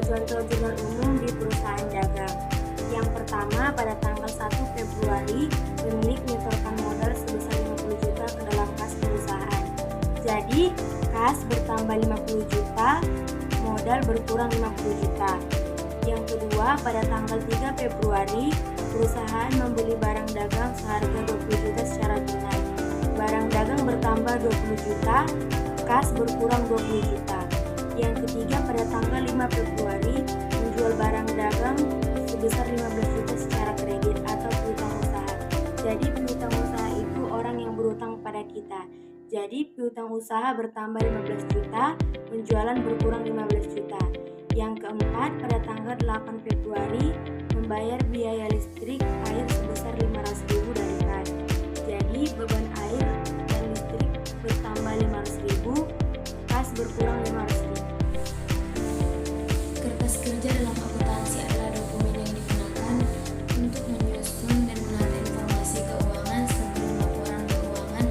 contoh jurnal umum di perusahaan dagang. Yang pertama, pada tanggal 1 Februari, pemilik menyetorkan modal sebesar 50 juta ke dalam kas perusahaan. Jadi, kas bertambah 50 juta, modal berkurang 50 juta. Yang kedua, pada tanggal 3 Februari, perusahaan membeli barang dagang seharga 20 juta secara tunai. Barang dagang bertambah 20 juta, kas berkurang 20 juta. Yang ketiga, pada tanggal 5 Februari, menjual barang dagang sebesar 15 juta secara kredit atau piutang usaha. Jadi piutang usaha itu orang yang berutang pada kita. Jadi piutang usaha bertambah 15 juta, penjualan berkurang 15 juta. Yang keempat, pada tanggal 8 Februari, membayar biaya listrik air sebesar 500.000 dari kas. Jadi beban air dan listrik bertambah 500.000, kas berkurang 500.000. Kertas kerja dalam akuntansi adalah dokumen yang digunakan untuk menyusun dan menata informasi keuangan sebelum laporan keuangan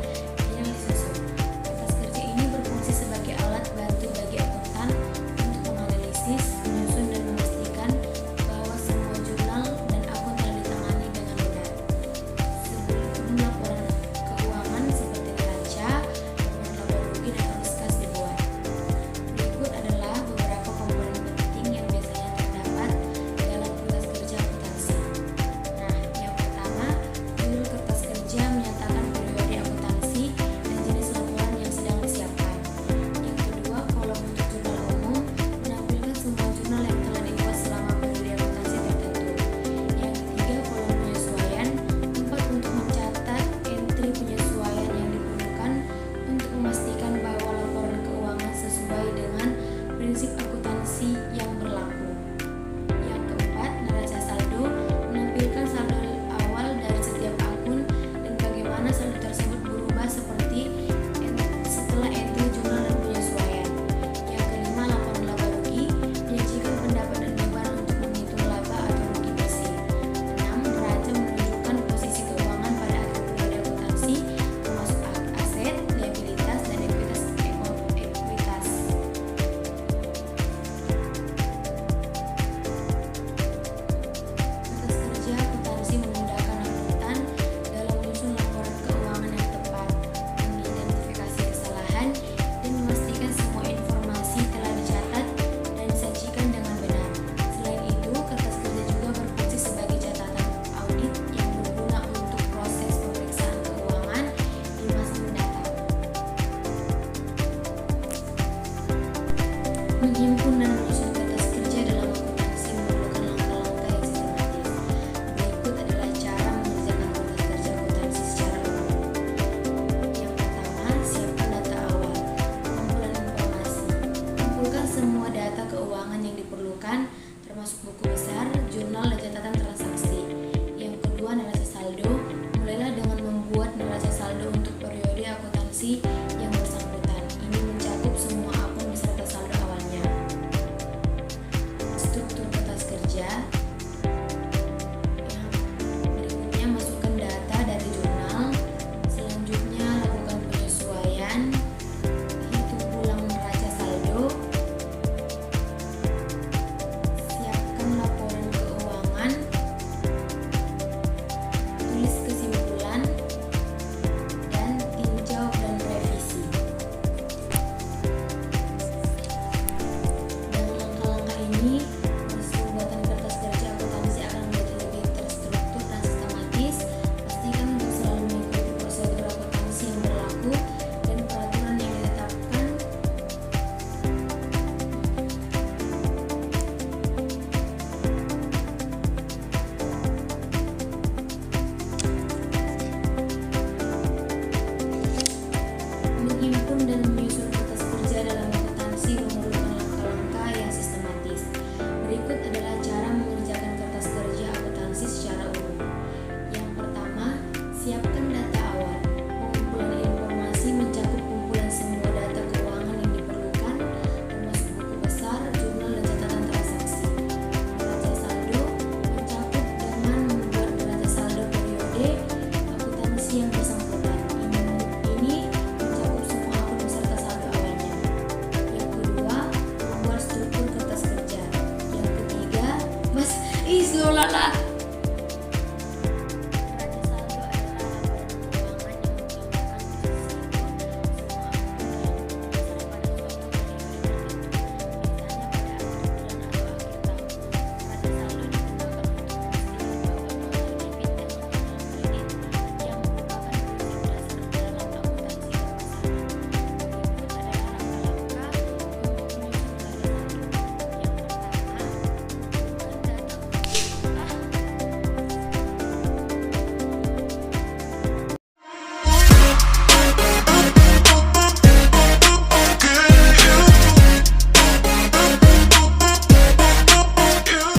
yang disusun. Kertas kerja ini berfungsi sebagai alat bantu bagi akuntan untuk menganalisis, menyusun, dan memastikan bahwa semua jurnal dan akun telah ditangani dengan benar. Sebelum laporan keuangan seperti neraca, laporan laba rugi, dan arus kas dibuat. Berikut adalah beberapa komponen penting yang biasanya terdapat dalam kertas kerja akuntansi. Nah, yang pertama, judul kertas kerja menyatakan periode akuntansi dan jenis laporan yang sedang disiapkan. Yang kedua, kolom untuk jurnal umum menampilkan semua jurnal yang telah dibuat selama periode akuntansi tertentu. Yang ketiga, kolom penyesuaian, tempat untuk mencatat entry penyesuaian yang diperlukan untuk memastikan bahwa laporan keuangan sesuai dengan prinsip akuntansi yang berlaku. Yang keempat, neraca saldo menampilkan saldo awal dari setiap akun dan bagaimana saldo tersebut berubah setelah entry jurnal dan penyesuaian. Yang kelima, laporan laba rugi menyajikan pendapat dan beban untuk menghitung laba atau rugi bersih. 6. Neraca menunjukkan posisi keuangan pada akhir periode akuntansi, termasuk aset, liabilitas, dan ekuitas. Kertas kerja akuntansi memudahkan akuntan dalam menyusun laporan keuangan yang tepat, mengidentifikasi kesalahan, dan memastikan semua informasi telah dicatat dan disajikan dengan benar. Selain itu, kertas kerja juga berfungsi sebagai catatan audit yang berguna untuk proses pemeriksaan keuangan di masa mendatang. Menghimpun dan menyusun kertas kerja dalam akuntansi memerlukan langkah-langkah yang sistematis. Berikut adalah cara mengerjakan kertas kerja akuntansi secara umum. Yang pertama, siapkan data awal. Pengumpulan informasi. Kumpulkan semua data keuangan yang diperlukan, termasuk buku besar, jurnal, dan catatan transaksi. Yang kedua, neraca saldo. Mulailah dengan membuat neraca saldo untuk periode akuntansi yang bersangkutan. Ini mencakup semua akun beserta saldo awalnya. kepala